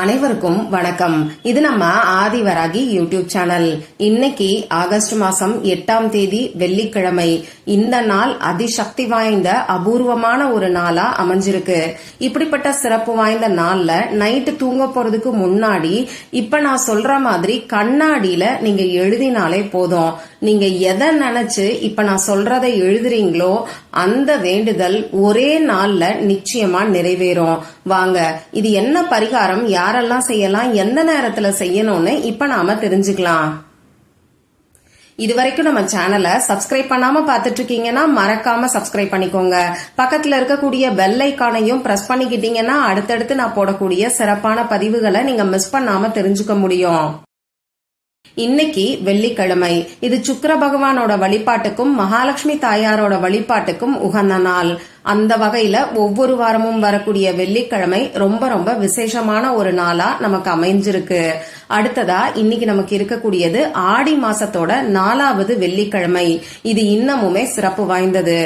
அனைவருக்கும் வணக்கம். இது நம்ம ஆதிவராகி யூடியூப் சேனல். இன்னைக்கு ஆகஸ்ட் மாசம் 8ஆம் தேதி வெள்ளிக்கிழமை. இந்த நாள் அதிசக்தி வாய்ந்த அபூர்வமான ஒரு நாளா அமைஞ்சிருக்கு. இப்படிப்பட்ட சிறப்பு வாய்ந்த நாள்ல நைட்டு தூங்க போறதுக்கு முன்னாடி இப்ப நான் சொல்ற மாதிரி கண்ணாடியில நீங்க எழுதினாலே போதும். நீங்க எதை நினைச்சு இப்ப நான் சொல்றதை எழுதுறீங்களோ அந்த வேண்டுதல் ஒரே நாள்ல நிச்சயமா நிறைவேறும். வாங்க, இது என்ன பரிகாரம், யாரெல்லாம் செய்யலாம், எந்த நேரத்துல செய்யணும்னு இப்ப நாம தெரிஞ்சுக்கலாம். இதுவரைக்கும் நம்ம சேனலை சப்ஸ்கிரைப் பண்ணாம பாத்துட்டு இருக்கீங்கன்னா மறக்காம சப்ஸ்கிரைப் பண்ணிக்கோங்க. பக்கத்துல இருக்கக்கூடிய பெல் ஐகானையும் பிரஸ் பண்ணிக்கிட்டீங்கன்னா அடுத்தடுத்து நான் போடக்கூடிய சிறப்பான பதிவுகளை நீங்க மிஸ் பண்ணாம தெரிஞ்சுக்க முடியும். இன்னைக்கு வெள்ளிக்கிழமை. இது சுக்கிர பகவானோட வழிபாட்டுக்கும் மகாலட்சுமி தாயாரோட வழிபாட்டுக்கும் உகந்த நாள். அந்த வகையில ஒவ்வொரு வாரமும் வரக்கூடிய வெள்ளிக்கிழமை ரொம்ப ரொம்ப விசேஷமான ஒரு நாளா நமக்கு அமைஞ்சிருக்கு. அடுத்ததா இன்னைக்கு நமக்கு இருக்கக்கூடியது ஆடி மாசத்தோட 4வது வெள்ளிக்கிழமை. இது இன்னமுமே சிறப்பு வாய்ந்தது.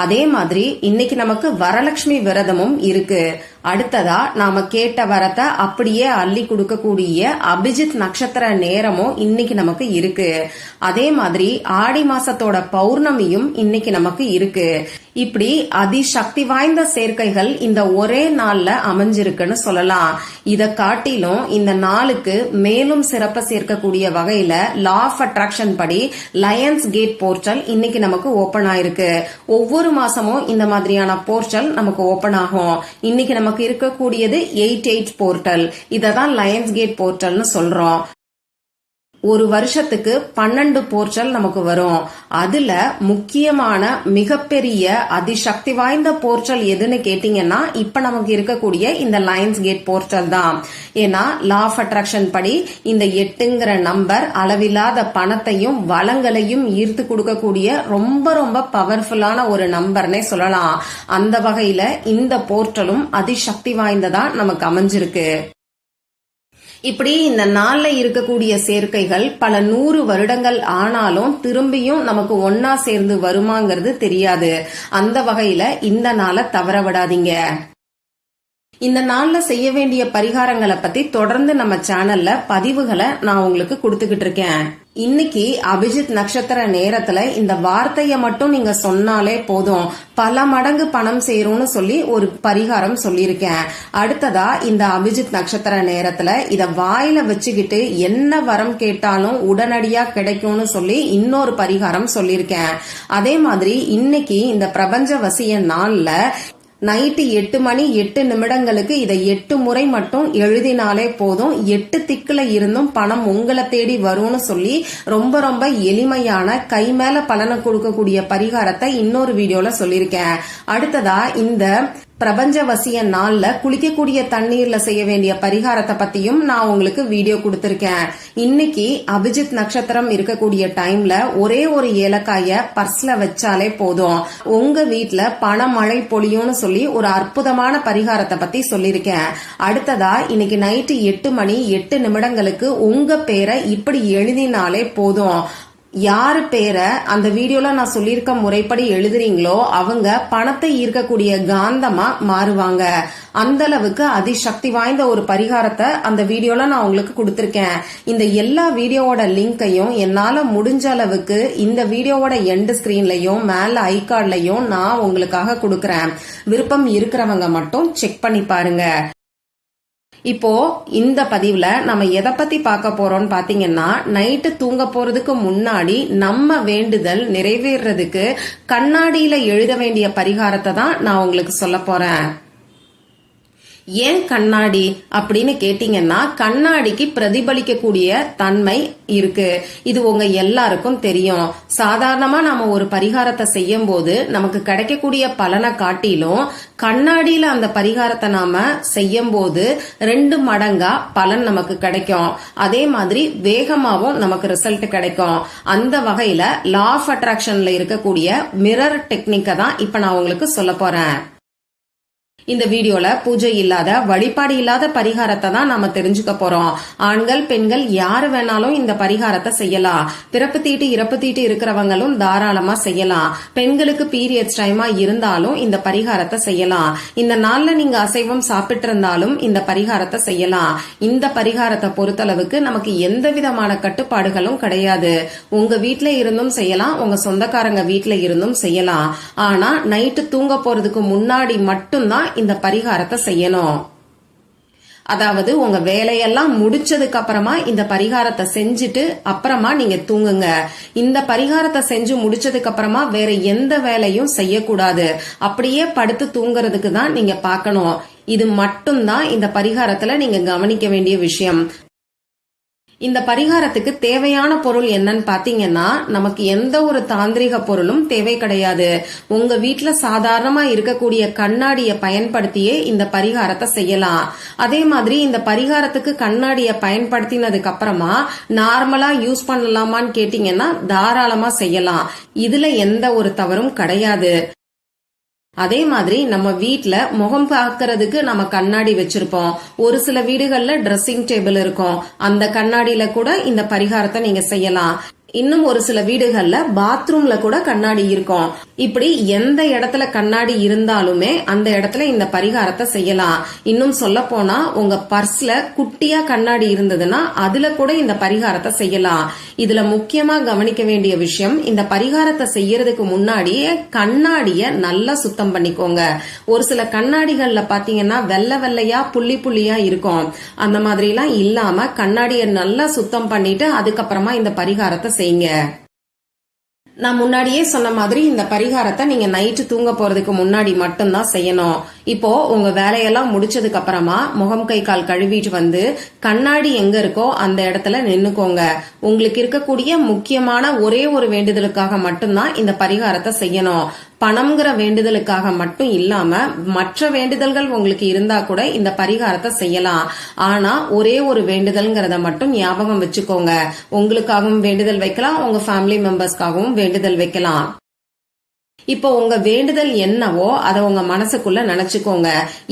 அதே மாதிரி இன்னைக்கு நமக்கு வரலட்சுமி விரதமும் இருக்கு. அடுத்ததா நாம கேட்ட வரத்தை அப்படியே அள்ளி கொடுக்கக்கூடிய அபிஜித் நட்சத்திர நேரமும் இன்னைக்கு நமக்கு இருக்கு. அதே மாதிரி ஆடி மாசத்தோட பௌர்ணமியும் இன்னைக்கு நமக்கு இருக்கு. இப்படி அதிசக்தி வாய்ந்த சேர்க்கைகள் இந்த ஒரே நாள்ல அமைஞ்சிருக்குன்னு சொல்லலாம். இத காட்டிலும் இந்த நாளுக்கு மேலும் சிறப்ப சேர்க்கக்கூடிய வகையில லா ஆஃப் அட்ராக்ஷன் படி லயன்ஸ் கேட் போர்ட்டல் இன்னைக்கு நமக்கு ஓபன் ஆயிருக்கு. ஒவ்வொரு மாசமும் இந்த மாதிரியான போர்ட்டல் நமக்கு ஓபன் ஆகும். இன்னைக்கு நமக்கு இருக்கக்கூடியது 88 போர்ட்டல். இததான் லயன்ஸ் கேட் போர்ட்டல்னு சொல்றோம். ஒரு வருஷத்துக்கு 12 போர்ட்டல் நமக்கு வரும். அதுல முக்கியமான மிகப்பெரிய அதிசக்தி வாய்ந்த போர்ட்டல் எதுன்னு கேட்டீங்கன்னா இப்ப நமக்கு இருக்கக்கூடிய இந்த லயன்ஸ் கேட் போர்ட்டல் தான். ஏன்னா லா ஆஃப் அட்ராக்ஷன் படி இந்த 8ங்கிற நம்பர் அளவில்லாத பணத்தையும் வளங்களையும் ஈர்த்து கொடுக்கக்கூடிய ரொம்ப ரொம்ப பவர்ஃபுல்லான ஒரு நம்பர்னே சொல்லலாம். அந்த வகையில இந்த போர்ட்டலும் அதிசக்தி வாய்ந்ததா நமக்கு அமைஞ்சிருக்கு. இப்படி இந்த நாள்ல இருக்கக்கூடிய சேர்க்கைகள் பல 100 வருடங்கள் ஆனாலும் திரும்பியும் நமக்கு ஒன்னா சேர்ந்து வருமாங்கிறது தெரியாது. அந்த வகையில இந்த நாளை தவற விடாதீங்க. இந்த நாள்ல செய்ய வேண்டிய பரிகாரங்களை பத்தி தொடர்ந்து நம்ம சேனல்ல பதிவுகளை நான் உங்களுக்கு கொடுத்துக்கிட்டு இருக்கேன். இன்னைக்கு அபிஜித் நட்சத்திர நேரத்துல இந்த வார்த்தைய மட்டும் நீங்க சொன்னாலே போதும், பல மடங்கு பணம் சேரும்னு சொல்லி ஒரு பரிகாரம் சொல்லியிருக்கேன். அடுத்ததா இந்த அபிஜித் நட்சத்திர நேரத்துல இத வாயில வச்சுக்கிட்டு என்ன வரம் கேட்டாலும் உடனடியா கிடைக்கும்னு சொல்லி இன்னொரு பரிகாரம் சொல்லியிருக்கேன். அதே மாதிரி இன்னைக்கு இந்த பிரபஞ்ச வசிய நாள்ல நைட்டு 8 மணி 8 நிமிடங்களுக்கு இதை 8 முறை மட்டும் எழுதினாலே போதும், 8 திக்குல இருந்தும் பணம் உங்களை தேடி வரும்னு சொல்லி ரொம்ப ரொம்ப எளிமையான கை மேல பலனை கொடுக்கக்கூடிய பரிகாரத்தை இன்னொரு வீடியோல சொல்லியிருக்கேன். அடுத்ததா இந்த பிரபஞ்ச வசிய நாள்ல குளிக்கக்கூடிய தண்ணீர்ல செய்ய வேண்டிய பரிகாரத்தை பத்தியும் நான் உங்களுக்கு வீடியோ கொடுத்திருக்கேன். இன்னைக்கு அபிஜித் நட்சத்திரம் இருக்கக்கூடிய டைம்ல ஒரே ஒரு ஏலக்காய பர்ஸ்ல வச்சாலே போதும், உங்க வீட்டுல பணமழை பொழியும்னு சொல்லி ஒரு அற்புதமான பரிகாரத்தை பத்தி சொல்லியிருக்கேன். அடுத்ததா இன்னைக்கு நைட்டு 8 மணி 8 நிமிடங்களுக்கு உங்க பேரை இப்படி எழுதினாலே போதும், யாரு பேரை அந்த வீடியோல நான் சொல்லியிருக்க முறைப்படி எழுதுறீங்களோ அவங்க பணத்தை ஈர்க்கக்கூடிய காந்தமா மாறுவாங்க. அந்த அளவுக்கு அதிசக்தி வாய்ந்த ஒரு பரிகாரத்தை அந்த வீடியோல நான் உங்களுக்கு கொடுத்திருக்கேன். இந்த எல்லா வீடியோவோட லிங்கையும் என்னால முடிஞ்ச அளவுக்கு இந்த வீடியோவோட எண்ட் ஸ்கிரீன்லயும் மேல ஐகார்ட்லயும் நான் உங்களுக்காக கொடுக்கறேன். விருப்பம் இருக்கிறவங்க மட்டும் செக் பண்ணி பாருங்க. இப்போ இந்த பதிவுல நம்ம எதை பத்தி பார்க்க போறோம்னு பாத்தீங்கன்னா, நைட்டு தூங்க போறதுக்கு முன்னாடி நம்ம வேண்டுதல் நிறைவேறதுக்கு கண்ணாடியில எழுத வேண்டிய பரிகாரத்தை தான் நான் உங்களுக்கு சொல்ல போறேன். ஏன் கண்ணாடி அப்படின்னு கேட்டீங்கன்னா, கண்ணாடிக்கு பிரதிபலிக்கக்கூடிய தன்மை இருக்கு. இது உங்க எல்லாருக்கும் தெரியும். சாதாரணமா நாம ஒரு பரிகாரத்தை செய்யும் போது நமக்கு கிடைக்கக்கூடிய பலனை காட்டிலும் கண்ணாடியில அந்த பரிகாரத்தை நாம செய்யும் போது 2 மடங்கா பலன் நமக்கு கிடைக்கும். அதே மாதிரி வேகமாவும் நமக்கு ரிசல்ட் கிடைக்கும். அந்த வகையில லா ஆஃப் அட்ராக்ஷன்ல இருக்கக்கூடிய மிரர் டெக்னிக்கை தான் இப்ப நான் உங்களுக்கு சொல்ல போறேன். இந்த வீடியோல பூஜை இல்லாத வழிபாடு இல்லாத பரிகாரத்தை தான் நாம தெரிஞ்சுக்க போறோம். ஆண்கள் பெண்கள் யாரு வேணாலும் இந்த பரிகாரத்தை செய்யலாம். பிறப்பு தீட்டு இறப்பு தீட்டு இருக்கிறவங்களும் தாராளமா செய்யலாம். பெண்களுக்கு பீரியட்ஸ் டைமா இருந்தாலும் இந்த பரிகாரத்தை செய்யலாம். இந்த நாள்ல நீங்க அசைவம் சாப்பிட்டு இருந்தாலும் இந்த பரிகாரத்தை செய்யலாம். இந்த பரிகாரத்தை பொறுத்தளவுக்கு நமக்கு எந்த விதமான கட்டுப்பாடுகளும் கிடையாது. உங்க வீட்ல இருந்தும் செய்யலாம், உங்க சொந்தக்காரங்க வீட்ல இருந்தும் செய்யலாம். ஆனா நைட்டு தூங்க போறதுக்கு முன்னாடி மட்டும்தான் இந்த பரிகாரத்தை செய்யணும். அதாவது உங்க வேலையெல்லாம் முடிச்சதுக்கு அப்புறமா இந்த பரிகாரத்தை செஞ்சுட்டு அப்புறமா நீங்க தூங்குங்க. இந்த பரிகாரத்தை செஞ்சு முடிச்சதுக்கு அப்புறமா வேற எந்த வேலையும் செய்யக்கூடாது. அப்படியே படுத்து தூங்குறதுக்கு தான் நீங்க பார்க்கணும். இது மட்டும்தான் இந்த பரிகாரத்துல நீங்க கவனிக்க வேண்டிய விஷயம். இந்த பரிகாரத்துக்கு தேவையான பொருள் என்னன்னு பாத்தீங்கன்னா, நமக்கு எந்த ஒரு தாந்திரிக பொருளும் தேவை கிடையாது. உங்க வீட்டுல சாதாரணமா இருக்கக்கூடிய கண்ணாடிய பயன்படுத்தியே இந்த பரிகாரத்தை செய்யலாம். அதே மாதிரி இந்த பரிகாரத்துக்கு கண்ணாடிய பயன்படுத்தினதுக்கு அப்புறமா நார்மலா யூஸ் பண்ணலாமான்னு கேட்டீங்கன்னா தாராளமா செய்யலாம். இதுல எந்த ஒரு தவறும் கிடையாது. அதே மாதிரி நம்ம வீட்ல முகம் பார்க்கறதுக்கு நம்ம கண்ணாடி வச்சிருப்போம். ஒரு சில வீடுகள்ல ட்ரெஸ்ஸிங் டேபிள் இருக்கும். அந்த கண்ணாடியில கூட இந்த பரிகாரத்தை நீங்க செய்யலாம். இன்னும் ஒரு சில வீடுகள்ல பாத்ரூம்ல கூட கண்ணாடி இருக்கும். இப்படி எந்த இடத்துல கண்ணாடி இருந்தாலுமே அந்த இடத்துல இந்த பரிகாரத்தை செய்யலாம். இன்னும் சொல்ல போனா உங்க பர்ஸ்ல குட்டியா கண்ணாடி இருந்ததுன்னா அதுல கூட இந்த பரிகாரத்தை செய்யலாம். இதுல முக்கியமா கவனிக்க வேண்டிய விஷயம், இந்த பரிகாரத்தை செய்யறதுக்கு முன்னாடியே கண்ணாடிய நல்லா சுத்தம் பண்ணிக்கோங்க. ஒரு சில கண்ணாடிகள்ல பாத்தீங்கன்னா வெள்ளை வெள்ளையா புள்ளி புள்ளியா இருக்கும். அந்த மாதிரி எல்லாம் இல்லாம கண்ணாடிய நல்லா சுத்தம் பண்ணிட்டு அதுக்கப்புறமா இந்த பரிகாரத்தை செய்யுங்க. நான் முன்னாடியே சொன்ன மாதிரி இந்த பரிகாரத்தை நீங்க நைட்டு தூங்க போறதுக்கு முன்னாடி மட்டும்தான் செய்யணும். இப்போ உங்க வேலையெல்லாம் முடிச்சதுக்கு அப்புறமா முகம் கை கால் கழுவிட்டு வந்து கண்ணாடி எங்க இருக்கோ அந்த இடத்துல நின்னுக்கோங்க. உங்களுக்கு இருக்கக்கூடிய முக்கியமான ஒரே ஒரு வேண்டுதலுக்காக மட்டும்தான் இந்த பரிகாரத்தை செய்யணும். பணம்ங்கிற வேண்டுதலுக்காக மட்டும் இல்லாம மற்ற வேண்டுதல்கள் உங்களுக்கு இருந்தா கூட இந்த பரிகாரத்தை செய்யலாம். ஆனா ஒரே ஒரு வேண்டுதல்ங்கிறத மட்டும் ஞாபகம் வச்சுக்கோங்க. உங்களுக்காகவும் வேண்டுதல் வைக்கலாம், உங்க ஃபேமிலி மெம்பர்ஸ்க்காகவும் வேண்டுதல் வைக்கலாம். இப்போ உங்க வேண்டுதல் என்னவோ அதை உங்க மனசுக்குள்ள நினைச்சுக்கோங்க.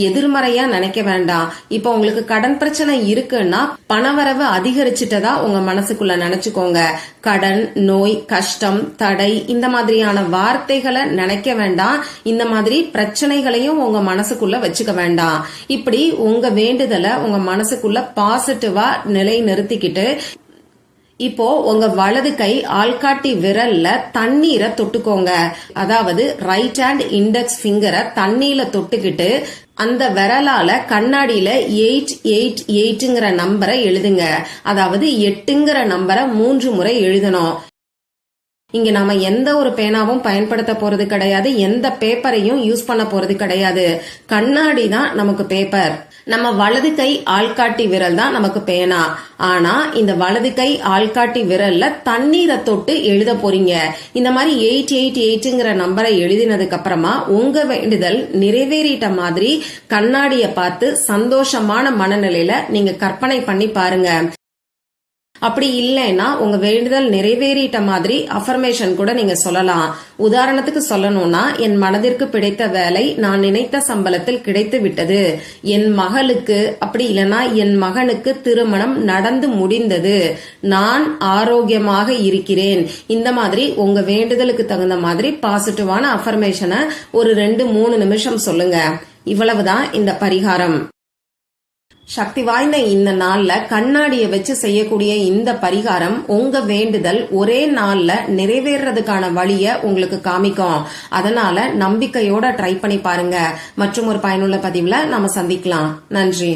எதிர்மறையா நினைக்க வேண்டாம். இப்போ உங்களுக்கு கடன் பிரச்சனை இருக்குன்னா பணவரவு அதிகரிச்சுட்டதா உங்க மனசுக்குள்ள நினைச்சுக்கோங்க. கடன், நோய், கஷ்டம், தடை இந்த மாதிரியான வார்த்தைகளை நினைக்க வேண்டாம். இந்த மாதிரி பிரச்சனைகளையும் உங்க மனசுக்குள்ள வச்சுக்க வேண்டாம். இப்படி உங்க வேண்டுதலை உங்க மனசுக்குள்ள பாசிட்டிவா நிலை நிறுத்திக்கிட்டு இப்போ உங்க வலது கை ஆள்காட்டி விரல்ல தண்ணீரை தொட்டுக்கோங்க. அதாவது ரைட் ஹேண்ட் இண்டெக்ஸ் ஃபிங்கரை தண்ணீர்ல தொட்டுக்கிட்டு அந்த விரலால கண்ணாடியில 888ங்கிற நம்பரை எழுதுங்க. அதாவது 8ங்கிற நம்பரை 3 முறை எழுதணும். இங்க நாம எந்த ஒரு பேனாவும் பயன்படுத்த போறது கிடையாது. எந்த பேப்பரையும் யூஸ் பண்ண போறது கிடையாது. கண்ணாடி தான் நமக்கு பேப்பர். நம்ம வலது கை ஆள்காட்டி விரல் தான் நமக்கு பேனா. ஆனா இந்த வலது கை ஆள்காட்டி விரல்ல தண்ணீரை தொட்டு எழுத போறீங்க. இந்த மாதிரி 888ங்கிற நம்பரை எழுதினதுக்கு அப்புறமா உங்க வேண்டுதல் நிறைவேறிட்ட மாதிரி கண்ணாடிய பார்த்து சந்தோஷமான மனநிலையில நீங்க கற்பனை பண்ணி பாருங்க. அப்படி இல்லைன்னா உங்க வேண்டுதல் நிறைவேறிட்ட மாதிரி அஃபர்மேஷன் கூட நீங்க சொல்லலாம். உதாரணத்துக்கு சொல்லணும்னா, என் மனதிற்கு பிடித்த வேலை நான் நினைத்த சம்பளத்தில் கிடைத்து விட்டது. என் மகளுக்கு, அப்படி இல்லைன்னா என் மகனுக்கு திருமணம் நடந்து முடிந்தது. நான் ஆரோக்கியமாக இருக்கிறேன். இந்த மாதிரி உங்க வேண்டுதலுக்கு தகுந்த மாதிரி பாசிட்டிவான அஃபர்மேஷனை ஒரு 2-3 நிமிஷம் சொல்லுங்க. இவ்வளவுதான் இந்த பரிகாரம். சக்தி வாய்ந்த இந்த நாள்ல கண்ணாடியை வச்சு செய்யக்கூடிய இந்த பரிகாரம் உங்க வேண்டுதல் ஒரே நாள்ல நிறைவேறதுக்கான வழிய உங்களுக்கு காமிக்கும். அதனால நம்பிக்கையோட ட்ரை பண்ணி பாருங்க. மற்றும் ஒரு பயனுள்ள பதிவுல நாம சந்திக்கலாம். நன்றி.